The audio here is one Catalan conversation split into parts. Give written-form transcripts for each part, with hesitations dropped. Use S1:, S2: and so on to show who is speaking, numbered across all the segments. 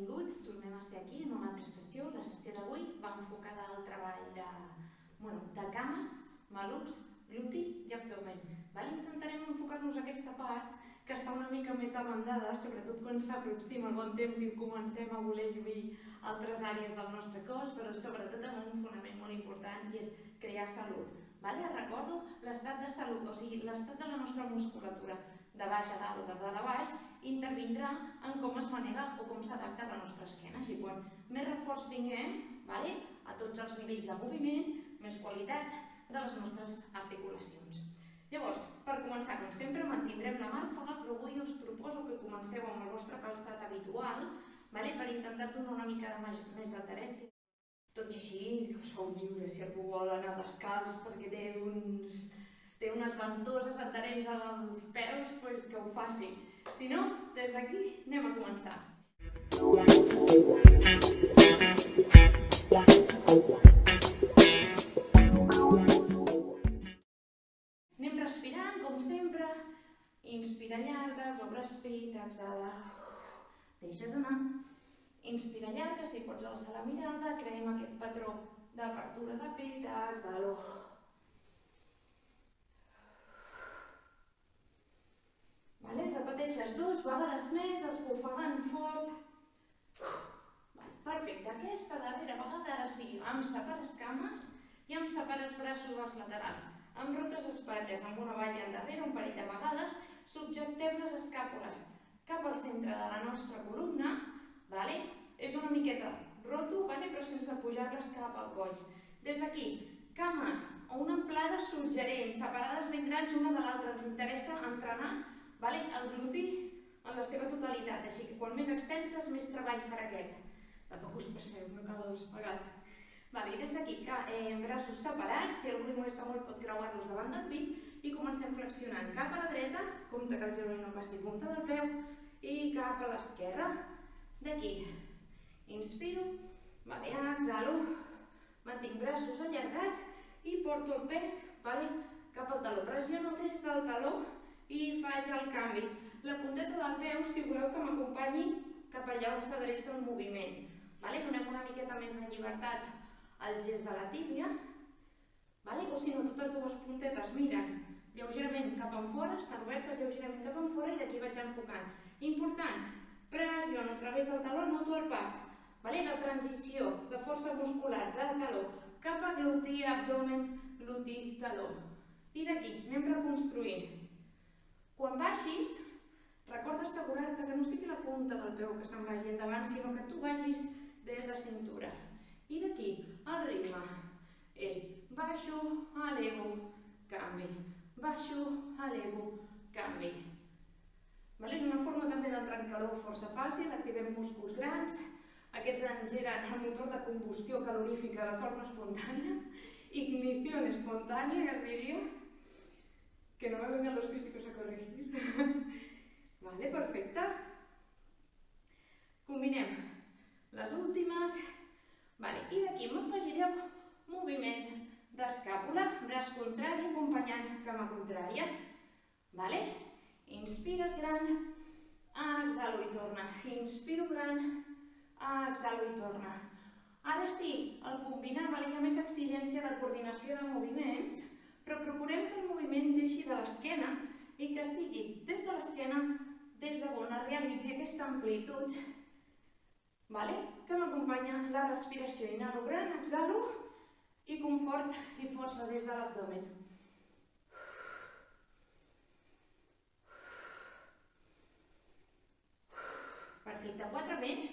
S1: Benvinguts, tornem a ser aquí en una altra sessió. La sessió d'avui va enfocada al treball de cames, malucs, gluti i abdomen. Intentarem enfocar-nos a aquesta part que està una mica més demandada, sobretot quan s'aproxima el bon temps i comencem a voler lluir altres àrees del nostre cos, però sobretot amb un fonament molt important i és crear salut. Recordo l'estat de salut, o sigui, l'estat de la nostra musculatura de baix a dalt o de dalt a baix, intervindrà en com es manega o com s'adapta a la nostra esquena. Així, quan més reforç tinguem a tots els nivells de moviment, més qualitat de les nostres articulacions. Llavors, per començar, com sempre, mantindrem la màrfaga, però avui us proposo que comenceu amb el vostre calçat habitual per intentar donar una mica més d'adherència. Tot i així, sou lliures si algú vol anar descalç perquè té unes ventoses adherents als peus, doncs que ho faci. Si no, des d'aquí anem a començar. Anem respirant, com sempre. Inspira llargues, obres pit, exhala. Deixes anar. Inspira llarga, si pots alçar la mirada, creem aquest patró d'apertura de pit, exhalo. Repeteixes 2 vegades més, esbufegant fort. Perfecte, aquesta darrera vegada, ara sí, em separes cames i em separes braços als laterals. Em rotes espatlles amb una balla endarrere un parell de vegades, subjectem les escàpules cap al centre de la nostra columna. És una miqueta roto, però sense pujar-les cap al coll. Des d'aquí, cames o una amplada suggerent, separades ben grans una de l'altra. Ens interessa entrenar el gluti en la seva totalitat, així que quan més extenses, més treball farà aquest. Tampoc us passeu, no cal despegat. I des d'aquí, braços separats, si algú li molesta molt pot creuar-los davant del pit i comencem flexionant cap a la dreta, compte que el genoll no passi punta del peu, i cap a l'esquerra. D'aquí, inspiro, exhalo, mantinc braços allargats i porto el pes cap al taló. Pressiono des del taló i faig el canvi. La punteta del peu, si voleu que m'acompanyi cap allà on s'adreça el moviment. Donem una miqueta més de llibertat al gest de la tíbia. O si no, totes dues puntetes miren lleugerament cap enfora, estan obertes lleugerament cap enfora i d'aquí vaig enfocant. Important, pressiono a través del taló, noto el pas. La transició de força muscular del taló cap a gluti, abdomen, gluti, taló. I d'aquí anem reconstruint. Quan baixis, recorda assegurar-te que no sigui la punta del peu que se'n vagi endavant, sinó que tu vagis des de cintura. I d'aquí, el ritme és baixo, elevo, canvi. Baixo, elevo, canvi. És una forma també d'entrar en calor força fàcil, activem músculs grans, aquests engeguen el motor de combustió calorífica de forma espontània, ignició espontània, que es diria, que no me vengan los físicos a corregir. Perfecte. Combinem les últimes. I d'aquí m'afegireu moviment d'escàpula, braç contrari acompanyant cama contrària. Inspires gran, exhalo i torna. Inspiro gran, exhalo i torna. Ara sí, al combinar hi ha més exigència de coordinació de moviments, però procurem que el moviment deixi de l'esquena i que sigui des de l'esquena, des d'on es realitzi aquesta amplitud, que m'acompanya la respiració. Inhalo gran, exhalo i confort i força des de l'abdomen. Perfecte, 4 més.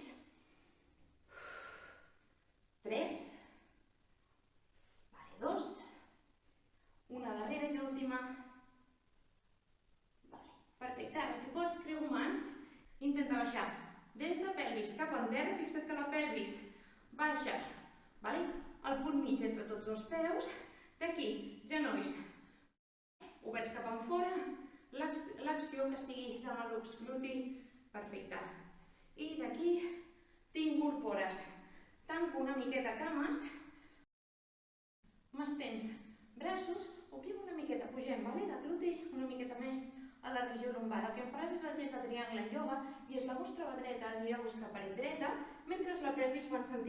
S1: 3. 2. Una darrera i última. Perfecte, ara si pots, creu mans, intenta baixar des de pelvis cap en terra, fixa't que la pelvis baixa al punt mig entre tots dos peus, d'aquí, genolls oberts cap en fora, l'acció que sigui de malucs, gluti, perfecte. I d'aquí t'incorpores, tanco una miqueta cames, m'estens braços, obrim una miqueta, pugem de gluti, una miqueta més a la regió lumbar. El que em faràs és el gest de triangle en ioga i és la vostra mà dreta anirà a buscar paret dreta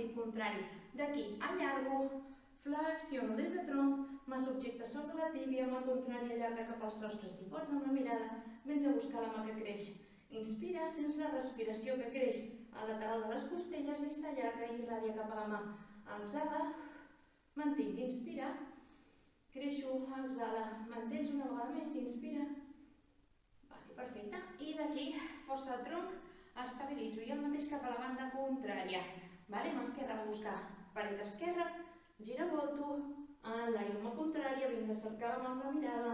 S1: sentit contrari. D'aquí allargo, flexiono des de tronc, mà subjecte sobre la tíbia, mà contrària allarga cap al sostre, si pots amb la mirada, vens a buscar la mà que creix. Inspira, sents la respiració que creix al lateral de les costelles i s'allarga i irradia cap a la mà. Exhala, mantinc, inspira, creixo, exhala, mantens una vegada més, inspira. Perfecte, i d'aquí, força el tronc, estabilitzo i el mateix cap a la banda contrària. Mà esquerra va buscar paret esquerra, giravolto, enlairo mà contrària, vinc a cercar la mà amb la mirada.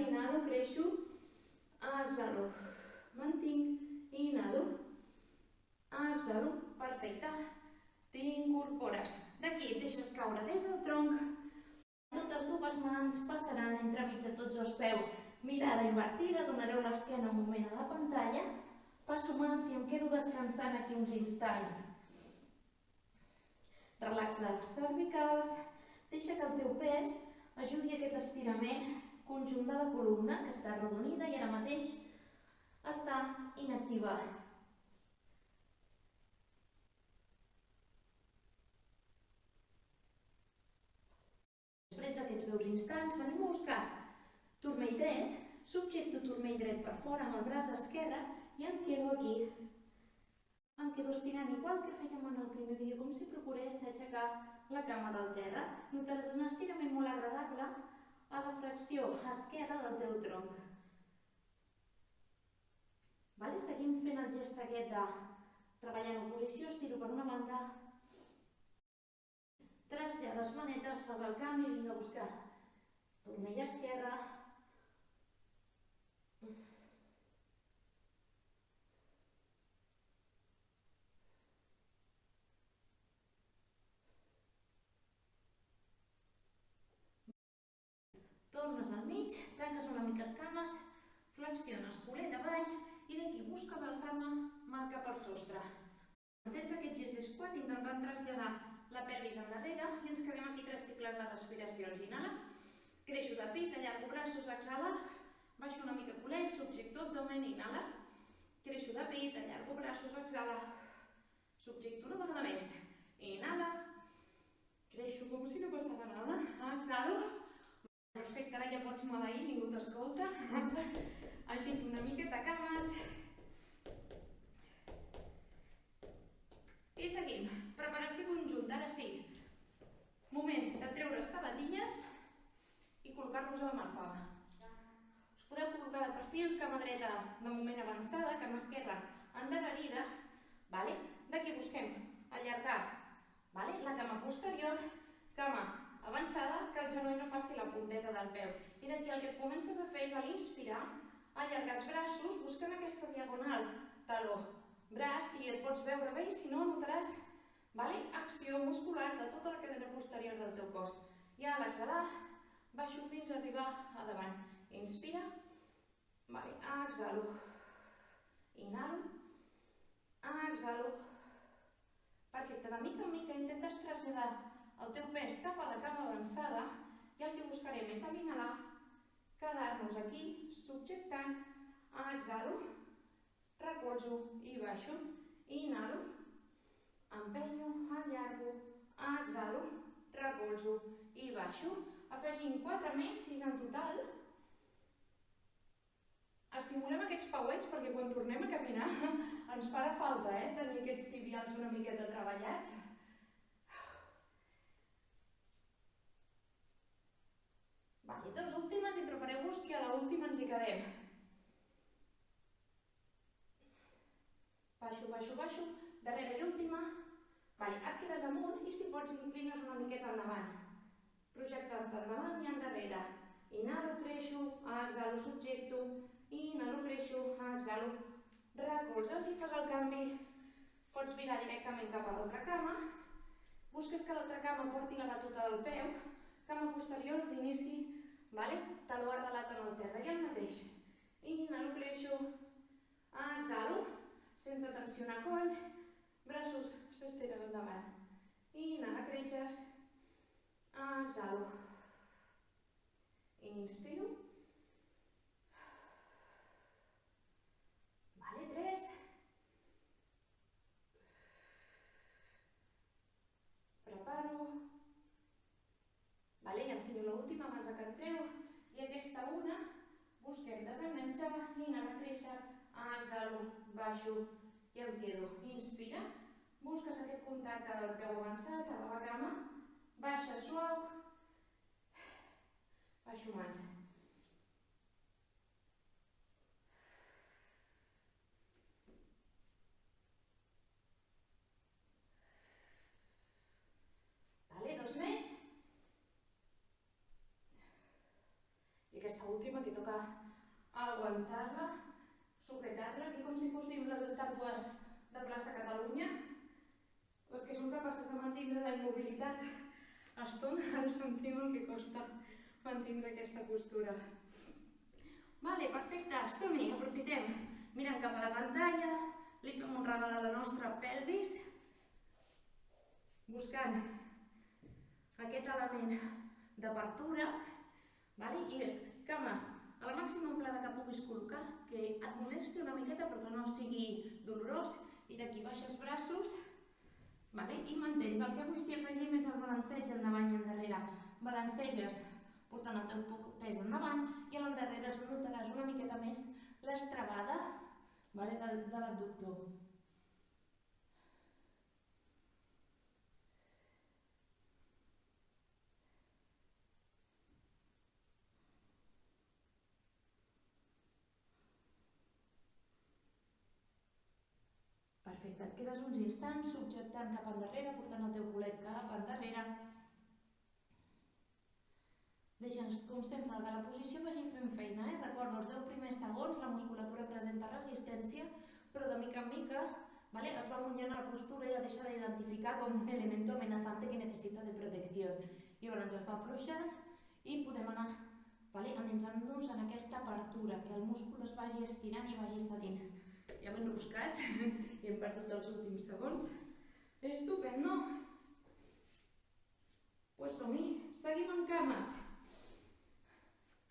S1: Inhalo, creixo, exhalo, mantinc, inhalo, exhalo, perfecte. T'incorpores. D'aquí et deixes caure des del tronc. Totes dues mans passaran entremig de tots els peus. Mirada invertida, donareu l'esquena un moment a la pantalla. Passo mans i em quedo descansant aquí uns instants. Relaxa les cervicals. Deixa que el teu pes ajudi a aquest estirament conjunt de la columna, que està arrodonida i ara mateix està inactiva. Després d'aquests breus instants venim a buscar turmell dret, subjecto turmell dret per fora amb el braç esquerre i em quedo aquí. Em quedo estirant igual que fèiem en el primer vídeo, com si procurés aixecar la cama del terra. Notaràs un estirament molt agradable a la flexió esquerra del teu tronc. Seguim fent el gest aquest de treballar en oposició, estiro per una banda, trasllades manetes, fas el canvi, vinc a buscar turmell esquerra, tornes al mig, tanques una mica les cames, flexiones culet avall i d'aquí busques alçar-me mà cap al sostre. Mantens aquest gest de squat intentant traslladar la pelvis endarrere i ens quedem aquí 3 cicles de respiracions. Inhala, creixo de pit, allargo braços, exhala, baixo una mica culet, subjecto abdomen, inhala, creixo de pit, allargo braços, exhala, subjecto una vegada més, inhala, creixo com si no passara nada, exhalo, perfecte, ara ja pots maleir, ningú t'escolta, agito una miqueta cames, i seguim, preparació conjunta, ara sí, moment de treure sabatilles i col·locar-nos a la marfava. Us podeu col·locar de perfil, cama dreta de moment avançada, cama esquerra endarrerida, d'aquí busquem allargar la cama posterior, cama avançada, que el genoll no faci la punteta del peu. I d'aquí el que comences a fer és a l'inspirar, allargar els braços, buscant aquesta diagonal taló, braç, i et pots veure bé, i si no notaràs acció muscular de tota la cadena posterior del teu cos. I a l'exhalar, baixo fins a arribar a davant. Inspira, exhalo, inhalo, exhalo. Perfecte, de mica en mica intentes traslladar el teu pes cap a la cama avançada i el que buscarem és a l'inhalar, quedar-nos aquí, subjectant, exhalo, recolzo i baixo, inhalo, empenyo, allargo, exhalo, recolzo i baixo, afegint 4 més, 6 en total. Estimulem aquests pauets perquè quan tornem a caminar ens farà falta tenir aquests tibials una miqueta treballats. Dos últimes i prepareu-vos que a l'última ens hi quedem. Baixo, baixo, baixo, darrere i última. Et quedes amunt i si pots inclines una miqueta endavant. Projectant endavant i endarrere. Inhalo, creixo, exhalo, subjecto, inhalo, creixo, exhalo, recolzes i fas el canvi. Pots virar directament cap a l'altra cama. Busques que l'altra cama porti la batuta del peu. Cama posterior d'inici, taló arrelat en el terra i el mateix. Inhalo, creixo, exhalo, sense tensionar coll, braços s'esteren endavant. Inhala, creixes, exhalo, inspiro, 3, rotació, l'última abans que entreu, i aquesta una, busquem desenganxar i anar a créixer, exhalo, baixo i em quedo. Inspira, busques aquest contacte del peu avançat a la cama, baixa suau, baixo mans. Dos més. I aquesta última que toca aguantar-la, sujetar-la, aquí com si fóssim les estàtues de plaça Catalunya, les que són capaces de mantenir la immobilitat a estona, ara sentim el que costa mantenir aquesta postura. Vale, perfecte, som-hi, aprofitem. Mirem cap a la pantalla, li fem un regal a la nostra pelvis, buscant aquest element d'apertura, i les cames a la màxima amplada que puguis col·locar, que et molesti una miqueta però que no sigui dolorós, i d'aquí baixes braços i mantens. El que vull si afegim és el balanceig endavant i endarrere. Balanceges portant el teu pes endavant i a l'endarrere es notaràs una miqueta més l'estrebada de l'abductor. Perfecte, et quedes uns instants subjectant cap endarrere, portant el teu culet cap endarrere. Deixa'ns, com sempre, que la posició vagi fent feina. Recordo, els 10 primers segons la musculatura presenta resistència, però de mica en mica es va mullant la postura i la deixa d'identificar com un elemento amenazante que necessita de protecció. Llavors es va afluixant i podem anar endinsant-nos en aquesta apertura, que el múscul es vagi estirant i vagi cedint. Ja m'he enroscat i hem perdut els últims segons. Estupendo! Doncs som-hi, seguim en cames.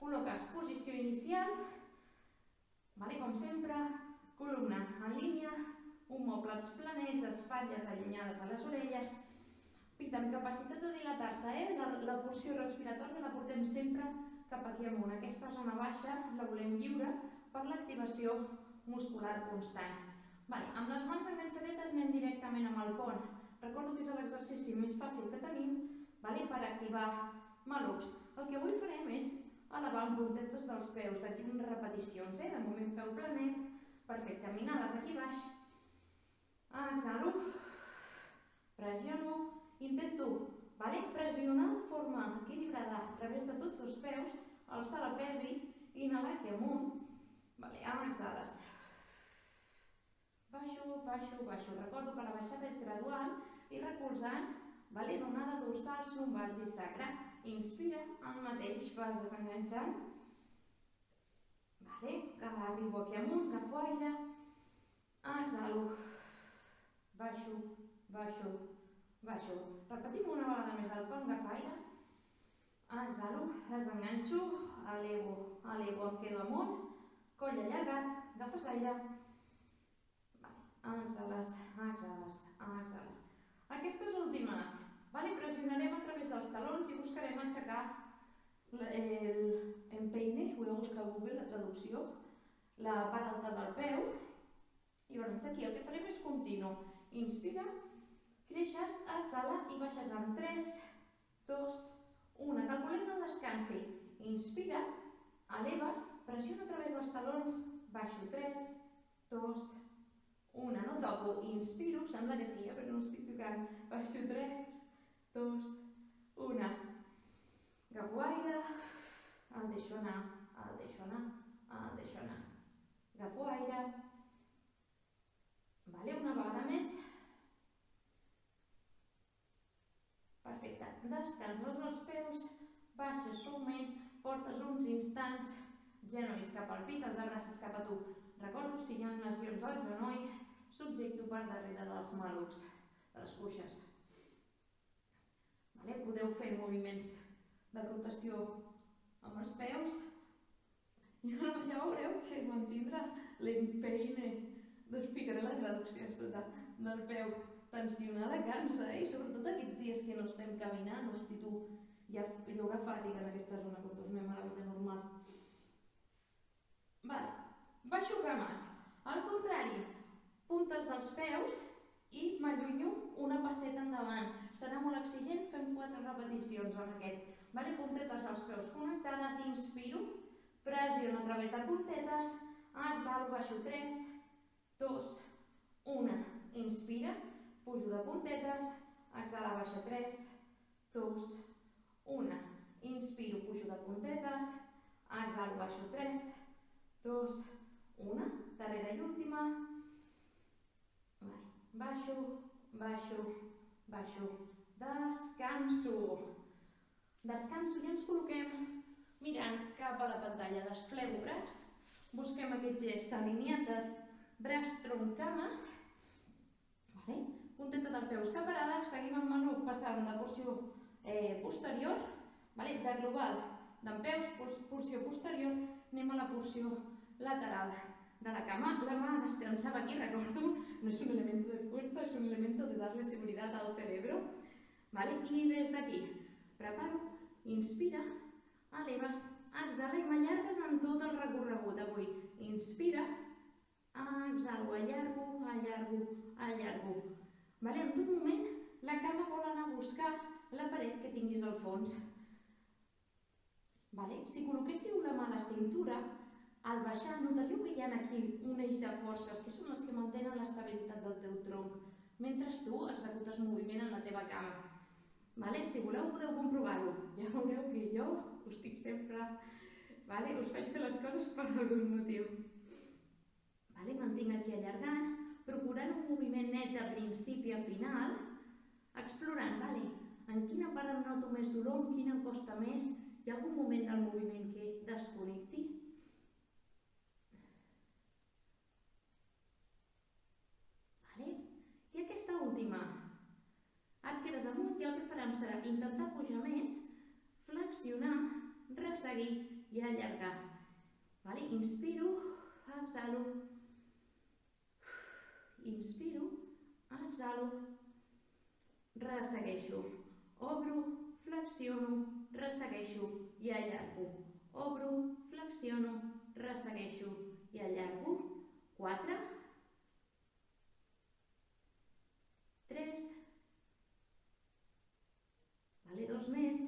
S1: Col·loques posició inicial, com sempre, columna en línia, omòplats planets, espatlles allunyades de les orelles, pit amb capacitat de dilatar-se, la porció respiratòria la portem sempre cap aquí amunt. Aquesta zona baixa la volem lliure per l'activació muscular constant. Amb les mans enganxadetes anem directament amb el pont. Recordo que és l'exercici més fàcil que tenim per activar malucs. El que avui farem és elevar amb puntetes dels peus, d'aquí unes repeticions. De moment peu planet, perfecte, aminades aquí baix. Exhalo, pressiono, intento pressionar de forma equilibrada a través de tots els peus, alçar la pelvis i inhalar aquí amunt. Exhales. Baixo, baixo, baixo. Recordo que la baixada és gradual i recolzant en onada dorsals, lumbars i sacre. Inspira, el mateix, vas desenganxant. Que arribo aquí amunt, agafo aire. Exhalo. Baixo, baixo, baixo. Repetim una vegada més el pont, agafo aire. Exhalo, desenganxo, elevo, elevo, em quedo amunt. Coll allargat, agafes aire. Exhales, exhales, exhales. Aquestes últimes, pressionarem a través dels talons i buscarem aixecar l'empeine, podeu buscar a Google la traducció, la part alta del peu. I llavors aquí el que farem és continu. Inspira, creixes, exhala i baixes en 3, 2, 1. Calculem el descansi. Inspira, eleves, pressiona a través dels talons, baixo 3, 2, 1. No toco, inspiro, sembla que sí, però no estic tocant. Baixo 3, 2, 1. Agafo aire, el deixo anar, el deixo anar, el deixo anar. Agafo aire. Una vegada més. Perfecte. Descanses els peus, baixes suaument, portes uns instants, genolls cap al pit, els abraces cap a tu. Recordo, si hi ha lesions al genoll, subjecto per darrere dels malucs, de les cuixes. Podeu fer moviments de rotació amb els peus. Ja veureu que es mantindrà l'empeine. Explicaré la traducció del peu. Tensionar la cansa, sobretot aquests dies que no estem caminant, hosti tu, hi haurà fàtica en aquesta zona quan tornem a la vida normal. Vale. Baixo cames. Al contrari, puntes dels peus i m'allunyo una passeta endavant. Serà molt exigent, fem 4 repeticions amb aquest. Vale? Puntetes dels peus connectades, inspiro, pressiono a través de puntetes, exhalo, baixo 3, 2, 1, inspira, pujo de puntetes, exhala, baixa 3, 2, 1, inspiro, pujo de puntetes, exhalo, baixo 3, 2, 1, darrera i última, baixo, baixo, baixo, descanso. Descanso i ens col·loquem mirant cap a la pantalla. Desplego braç, busquem aquest gest alineat de braç, tronc, cames, punteta del peu separada, seguim amb manuc passant de porció posterior, de global d'en peus, porció posterior, anem a la porció lateral de la cama. La mà descansava aquí, recordo, no és un elemento de fuerza, es un elemento de darle seguridad al cerebro. I des d'aquí, preparo, inspira, eleves, exhala i m'allargues en tot el recorregut avui. Inspira, exhalo, allargo, allargo, allargo. En tot moment la cama vol anar a buscar la paret que tinguis al fons. Si col·loquéssiu la mà a la cintura, al baixar notaríeu que hi ha aquí un eix de forces que són les que mantenen l'estabilitat del teu tronc mentre tu executes moviment en la teva cama. Si voleu podeu comprovar-ho. Ja veureu que jo us dic sempre, us faig fer les coses per algun motiu. Mantinc aquí allargant, procurant un moviment net de principi a final, explorant en quina part em noto més dolor, en quina em costa més, hi ha algun moment del moviment que desconnecti? I aquesta última. Et quedes amunt i el que farem serà intentar pujar més, flexionar, resseguir i allargar. Inspiro, exhalo, inspiro, exhalo, ressegueixo, obro, flexiono, ressegueixo i allargo, obro, flexiono, ressegueixo i allargo. 4, 3, 2 més,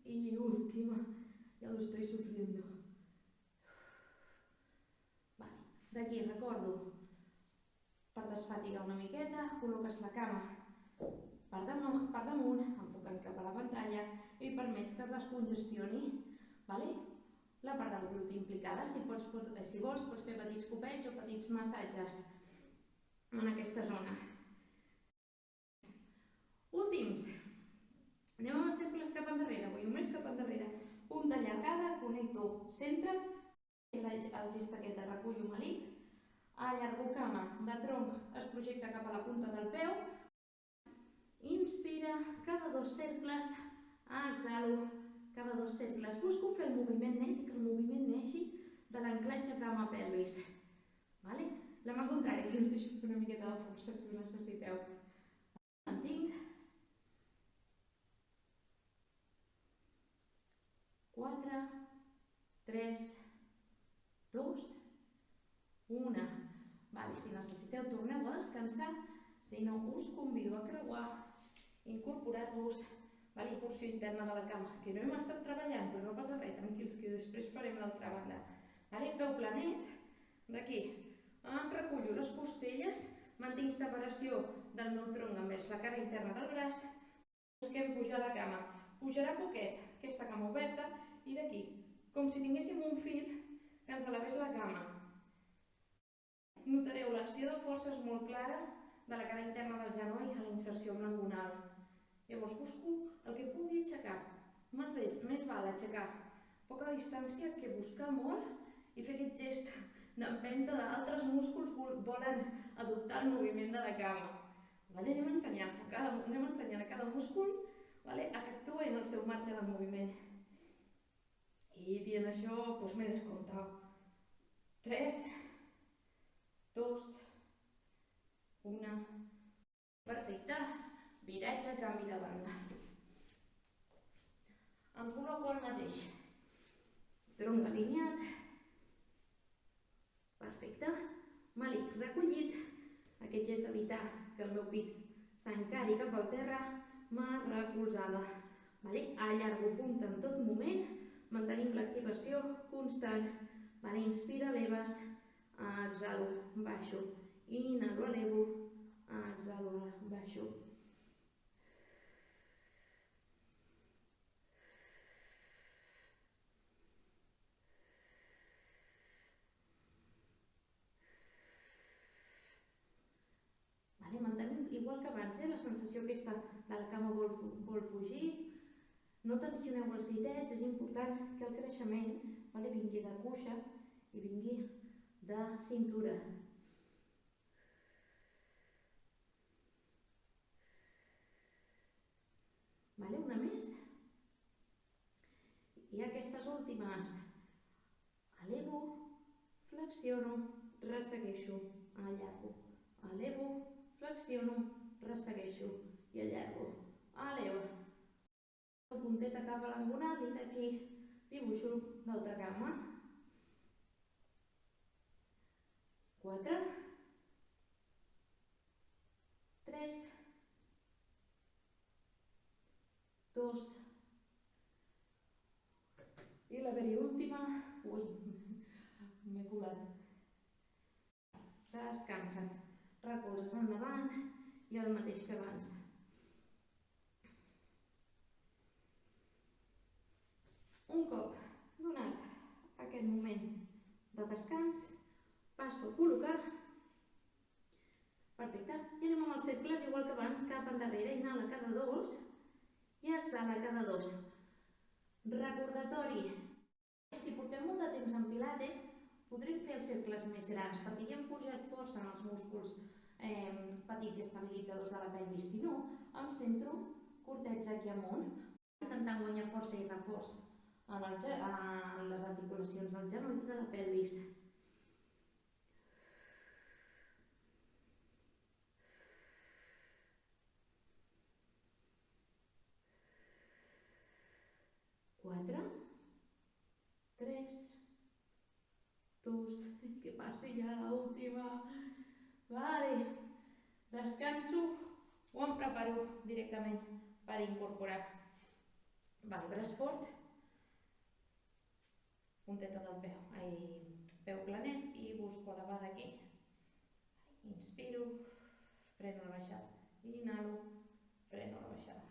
S1: i última, ya lo estoy sufriendo. D'aquí recordo, per desfatigar una miqueta, col·loques la cama per damunt, enfocant cap a la pantalla i permets que es descongestioni la part del gluti implicada. Si vols, pots fer petits copets o petits massatges en aquesta zona. Últims. Anem amb els cercles cap endarrere, avui només cap endarrere. Punta allargada, connecto centre, el gest aquest de recullo melic, allargo cama de tronc, es projecta cap a la punta del peu, inspira, cada 2 cercles, exhalo, cada 2 cercles. Busco fer el moviment net i que el moviment neixi de l'anclatge cama-pelvis. La mà contrària, que us deixo una miqueta de força si ho necessiteu. Mantinc. 4, 3, 2, 1. Si necessiteu, torneu a descansar. Si no, us convido a creuar, incorporar-vos a la porció interna de la cama, que no hem estat treballant, però no passa res, tranquils, que després farem l'altra banda. Peu planet, d'aquí. Em recullo les costelles, mantinc separació del meu tronc envers la cara interna del braç, busquem pujar la cama. Pujarà poquet, aquesta cama oberta, i d'aquí, com si tinguéssim un fil que ens elevés la cama. Notareu l'acció de forces molt clara de la cara interna del genoll a la inserció amb l'engonal. Llavors busco el que pugui aixecar. Més val aixecar poca distància que buscar molt i fer aquest gest d'empenta d'altres músculs volen adoptar el moviment de la cama. Anem ensenyant a cada múscul a que actuï en el seu marge de moviment. I dient això, m'he descomptat. 3, 2, 1. Perfecte. Viratge, canvi de banda. Em col·loco el mateix. Tronc alineat. Perfecte. Malic recollit. Aquest gest d'evitar que el meu pit s'encari cap al terra. Mà recolzada. Allargo punta en tot moment. Mantenim l'activació constant. Inspira, eleves. Exhalo, baixo. Inhalo, elevo. Exhalo, baixo. Mantenim igual que abans, la sensació aquesta de la cama vol fugir. No tensioneu els ditets, és important que el creixement vingui de cuixa i vingui de cintura. Una més. I aquestes últimes. Elevo, flexiono, ressegueixo, allargo. Elevo, flexiono, ressegueixo i allargo. Elevo. Punteta cap a l'engonal i d'aquí dibuixo l'altra cama. 4, 3, 2, i la última. Ui, m'he colat. Descanses, recolzes endavant i el mateix que abans. Un cop donat aquest moment de descans, passo a col·locar. Perfecte. I anem amb els cercles igual que abans, cap endarrere, inhala cada 2 i exhala cada 2. Recordatori. Si portem molt de temps en pilates, podrem fer els cercles més grans perquè ja hem forjat força en els músculs petits i estabilitzadors de la pelvis. Si no, em centro curtets aquí amunt, intentant guanyar força i reforç en les articulacions del genoll i de la pelvis. Quatre, 3, 2, que passi ja l'última. Descanso o em preparo directament per incorporar. Braç fort, punteta del peu planet i busco elevada aquí. Inspiro, freno la baixada, inhalo, freno la baixada.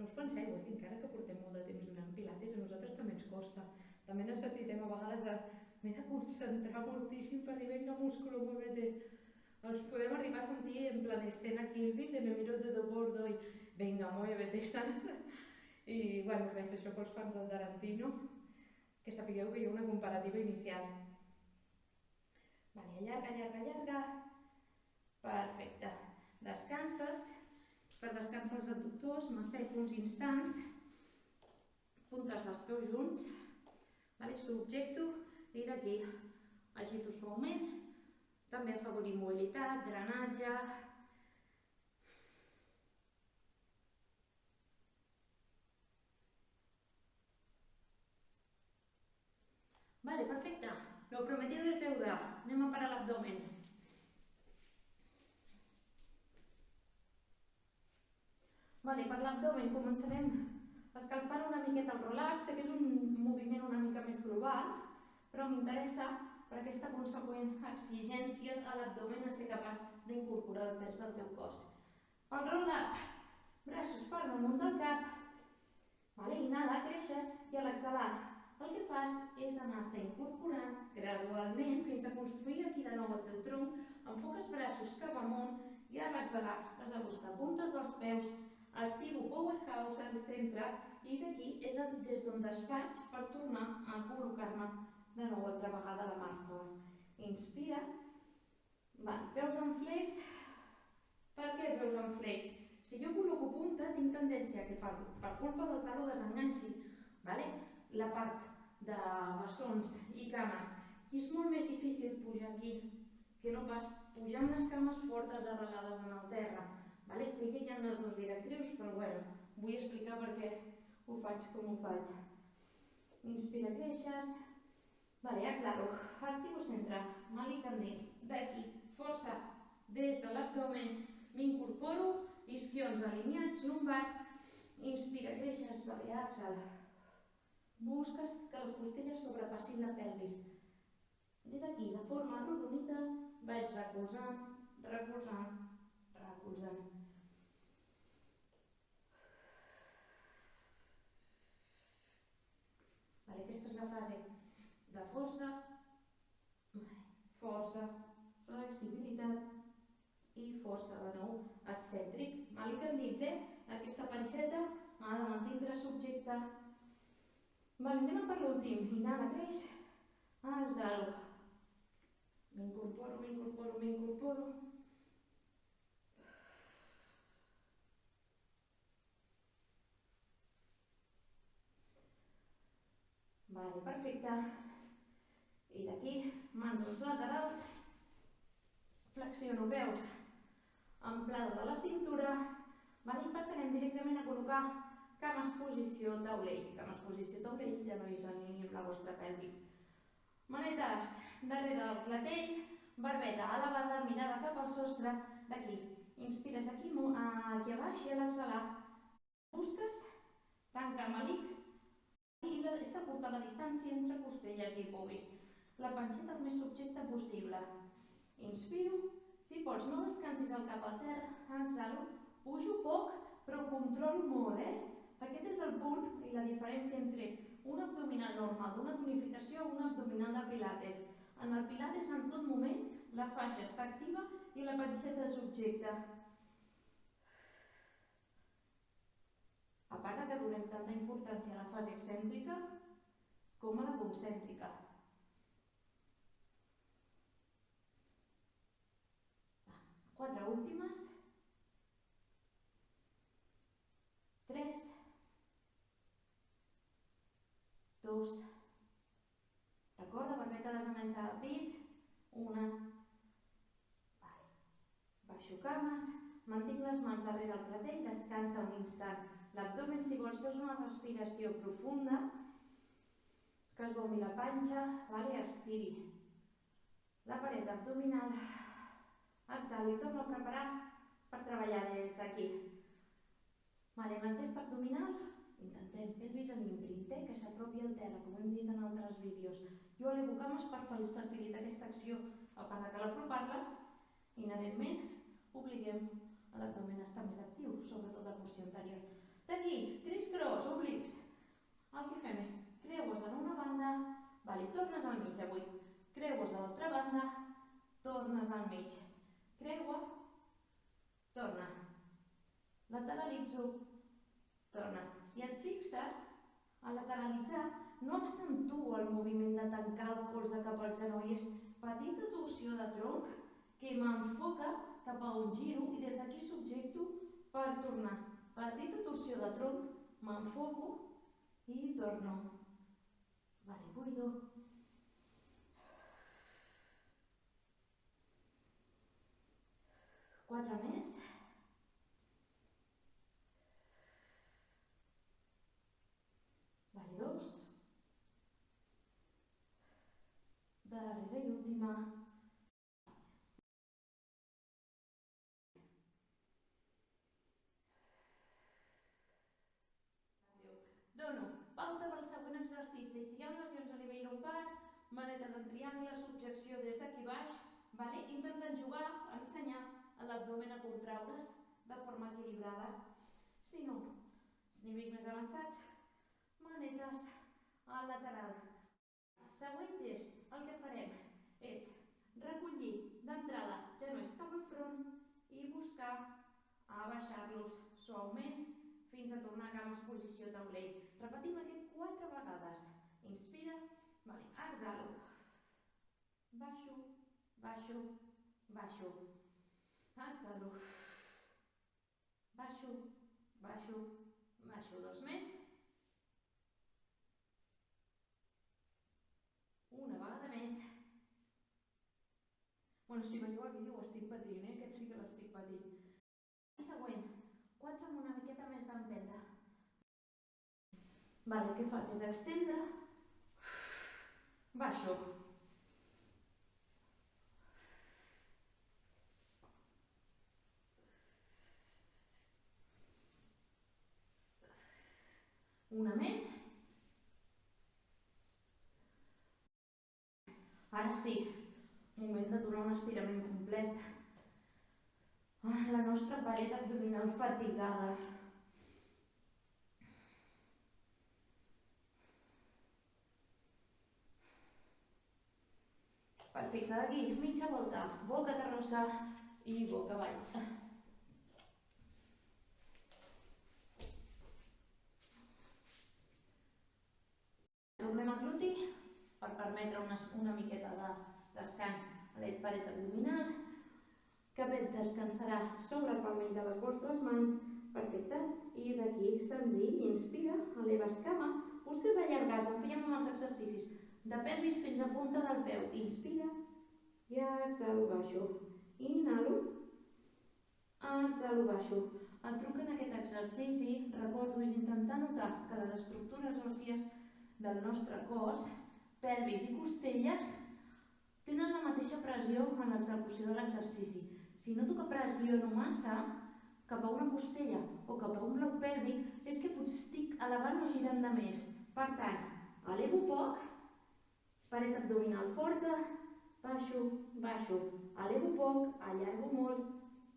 S1: No us penseu, que encara que portem molt de temps donant pilates, a nosaltres també ens costa. També necessitem a vegades m'he de concentrar moltíssim per dir venga músculo, muévete. Els podem arribar a sentir en plan estén aquí el vídeo, me miro el dedo gordo i venga, muévete, saps? I bueno, res, això pels fans del Tarantino, que sapigueu que hi ha una comparativa inicial. Allarga, allarga, allarga. Perfecte. Descanses. Per descansar els adductors, m'asseco uns instants, puntes dels peus junts, subjecto i d'aquí agito suaument, també afavorir mobilitat, drenatge. Perfecte, lo prometido es deuda, anem a parar l'abdomen. Per l'abdomen començarem escalfant una miqueta el relax, que és un moviment una mica més global, però m'interessa per aquesta consegüent exigència a l'abdomen a ser capaç d'incorporar el pes del teu cos. El relax, braços per damunt del cap, inhala, creixes i a l'exhalar el que fas és anar-te incorporant gradualment fins a construir aquí de nou el teu tronc, enfoques braços cap amunt i a l'exhalar has de buscar puntes dels peus, activo powerhouse al centre i d'aquí és des d'on desfaig per tornar a col·locar-me de nou altra vegada a la marca. Inspira, peus en flex. Per què peus en flex? Si jo col·loco punta, tinc tendència que per culpa del taló desenganxi la part de bessons i cames. I és molt més difícil pujar aquí que no pas pujar amb les cames fortes arrelades en el terra. Sé que hi ha les dues directrius, però bueno, vull explicar per què ho faig com ho faig. Inspira, creixes. Exhalo, activo centre, m'aliquen dins, d'aquí, força, des de l'abdomen, m'incorporo, isquions alineats, lumbars, inspira, creixes, exhala. Busques que les costelles sobrepassin la pelvis. Des d'aquí, de forma arrodonida, vaig recolzant, recolzant, recolzant. Aquesta és la fase de força, força, flexibilitat i força de nou, excèntric. M'aliquen dins, aquesta panxeta ha de mantindre subjecte. Anem per l'últim. Inhala, creix. Exhalo. M'incorporo, m'incorporo, m'incorporo. Perfecte. I d'aquí, mans als laterals. Flexiono peus. Amplada de la cintura. I passarem directament a col·locar cames posició taulell. Cames posició taulell, genolls en línia amb la vostra pelvis. Manetes darrere del clatell, barbeta elevada, mirada cap al sostre, d'aquí. Inspires aquí a baix i a l'exhalar busques tancar malic i és de portar la distància entre costelles i pubis. La panxeta el més subjecte possible. Inspiro, si pots no descansis el cap al terra, exhalo, pujo poc però controlo molt, Aquest és el punt i la diferència entre un abdominal normal d'una tonificació o un abdominal de pilates. En el pilates, en tot moment, la faixa està activa i la panxeta subjecte. A part que donem tanta importància a la fase excèntrica com a la concèntrica. Quatre últimes. 3, 2, recorda, barbeta desenganxada al pit, 1, baixo cames, mantinc les mans darrere el clatell, descansa un instant. L'abdomen, si vols, fes una respiració profunda, que es bombi la panxa, estiri la paret abdominal, exhalo i torno a preparar per treballar des d'aquí. En el gest abdominal, intentem pelvis en imprint, que s'apropi al terra, com hem dit en altres vídeos. Jo elevo cames per facilitar aquesta acció. A part de cal apropar-les, inherentment obliguem a l'abdomen a estar més actiu, sobretot la porció anterior. D'aquí, criss-cross, oblics. El que fem és creues en una banda, tornes al mig avui. Creues a l'altra banda, tornes al mig. Creua, torna. Lateralitzo, torna. Si et fixes, a lateralitzar no accentua el moviment de tancar el colze cap al genoll, és petita torsió de tronc que m'enfoca cap a on giro i des d'aquí subjecto per tornar. Petita torsió de tronc, m'enfoco i torno. Buido. Quatre més. Dos. Darrere i última. Dono pauta pel següent exercici. Si hi ha lesions a nivell lumbar, manetes en triangle, subjecció des d'aquí baix, intenten jugar, ensenyar a l'abdomen a contraure's de forma equilibrada. Si no, els nivells més avançats, manetes al lateral. Següent gest, el que farem és recollir d'entrada genolls cap al front i buscar abaixar-los suaument fins a tornar a cames posició taulell. Repetim aquest 4 vegades. Inspira, exhalo. Baixo, baixo, baixo. Exhalo. Baixo, baixo, baixo. Dos més. Bueno, si veieu el vídeo ho estic patint, aquest sí que l'estic patint. Següent, 4 amb una miqueta més d'empenta. Vale, què facis? Extendre, baixo. Una més. Ara sí, moment d'aturar un estirament complet. La nostra paret abdominal fatigada. Perfecte, d'aquí, mitja volta, boca terrossa i boca avall. Tornem a gluti per permetre una miqueta de descans a la paret abdominal. Capet descansarà sobre el palmell de les vostres mans. Perfecte. I d'aquí, senzill, inspira, eleves cama, busques allargar, com fèiem amb els exercicis, de pelvis fins a punta del peu. Inspira i exhalo, baixo. Inhalo, exhalo, baixo. El truc en aquest exercici, recordo, és intentar notar que les estructures òssies del nostre cos, pelvis i costelles, tenen la mateixa pressió en l'execució de l'exercici. Si noto que pressiono massa cap a una costella o cap a un bloc pèlvic, és que potser estic elevant o girant de més. Per tant, elevo poc, paret abdominal forta, baixo, baixo. Elevo poc, allargo molt,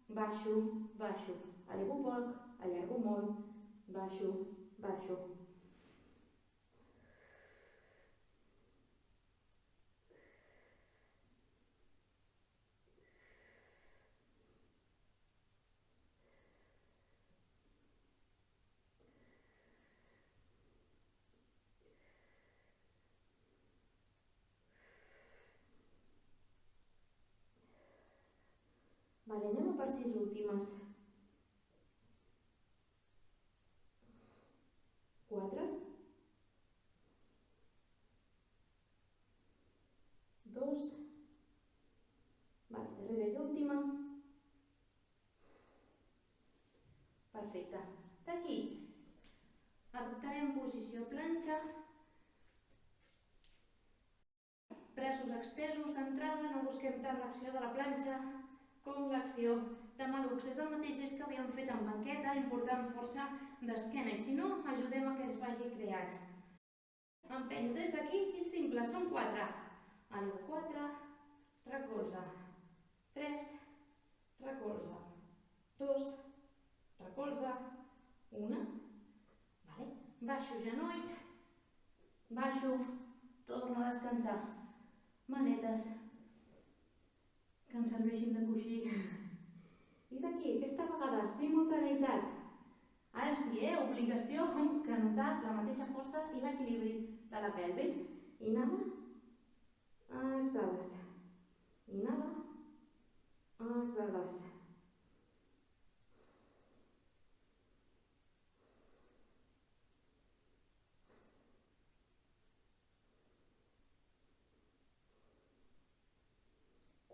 S1: baixo, baixo. Elevo poc, allargo molt, baixo, baixo. Vale, anem a per 6 últimes. 4, 2, vale, darrere i última. Perfecte. D'aquí, adoptarem posició planxa. Braços extesos d'entrada, no busquem tant l'acció de la planxa com l'acció de malucs. És el mateix gest que havíem fet en banqueta, important força d'esquena, i si no, ajudem a que es vagi creant. Empenyo des d'aquí i simple, són 4. Elevo 4, recolza, 3, recolza, 2, recolza, 1, vale. Baixo genolls, baixo, torno a descansar. Manetes que ens serveixin de coixí. I d'aquí, aquesta vegada, simultaneïtat. Ara sí, obligació que notar la mateixa força i l'equilibri de la pelvis. Inhala, exhales. Inhala, exhales.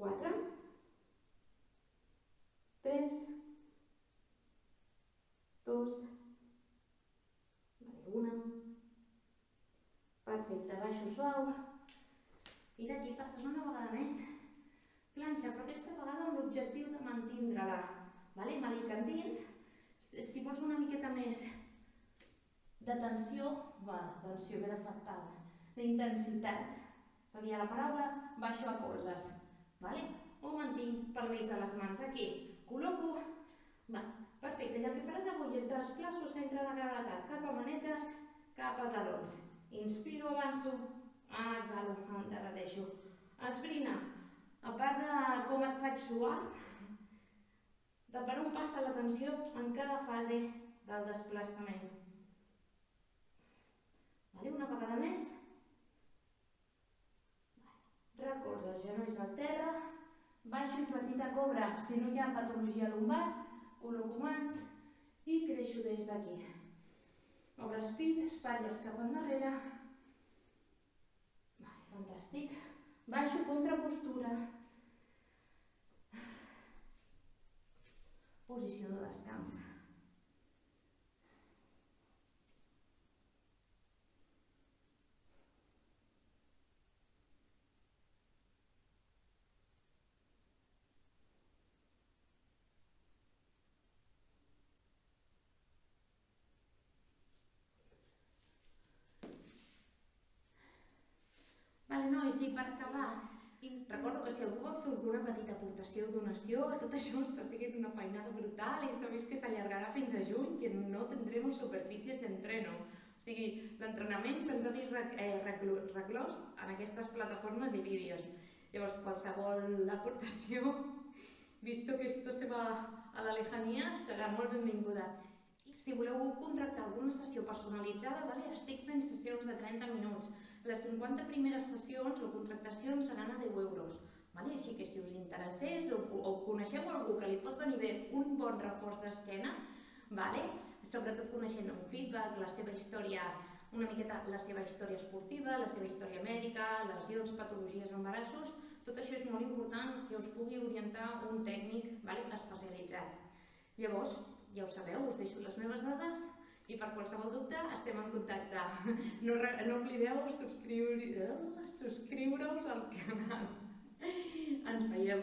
S1: Quatre, 3, 2, 1. Perfecte, baixo suau. I d'aquí passes una vegada més. Planxa, però aquesta vegada amb l'objectiu de mantindre-la. Melic endins. Si vols una miqueta més de tensió, tensió ve de fatal. D'intensitat, seria la paraula, baixo a colzes. Ho mantinc pel mig de les mans. Aquí, col·loco. Perfecte, i el que faràs avui és desplaço centre de gravetat cap a manetes, cap a talons. Inspiro, avanço, exhalo, endarrereixo. Esbrina, a part de com et faig suar, de per on passa la tensió en cada fase del desplaçament. Una vegada més. Recolza els genolls al terra, baixo petita cobra, si no hi ha patologia lumbar, col·loco mans i creixo des d'aquí. Obres pit, espatlles cap endarrere. Fantàstic. Baixo contrapostura. posició de descans. Vale, nois, i per acabar, recordo que si algú vol fer alguna petita aportació o donació, a tot això està sent una feinada brutal i sabeu que s'allargarà fins a juny, que no tendremos superficies d'entreno. O sigui, l'entrenament se'ns ha vist reclòs en aquestes plataformes i vídeos. Llavors, qualsevol aportació, visto que esto se va a la lejanía, serà molt benvinguda. Si voleu contractar alguna sessió personalitzada, estic fent sessions de 30 minuts. Les 50 primeres sessions o contractacions seran a 10 euros. Així que si us interessés o coneixeu algú que li pot venir bé un bon reforç d'esquena, sobretot coneixent un feedback, la seva història, una miqueta la seva història esportiva, la seva història mèdica, lesions, patologies, embarassos, tot això és molt important que us pugui orientar un tècnic especialitzat. Llavors, ja ho sabeu, us deixo les meves dades i per qualsevol dubte estem en contacte. No oblideu subscriure-us al canal. Ens veiem.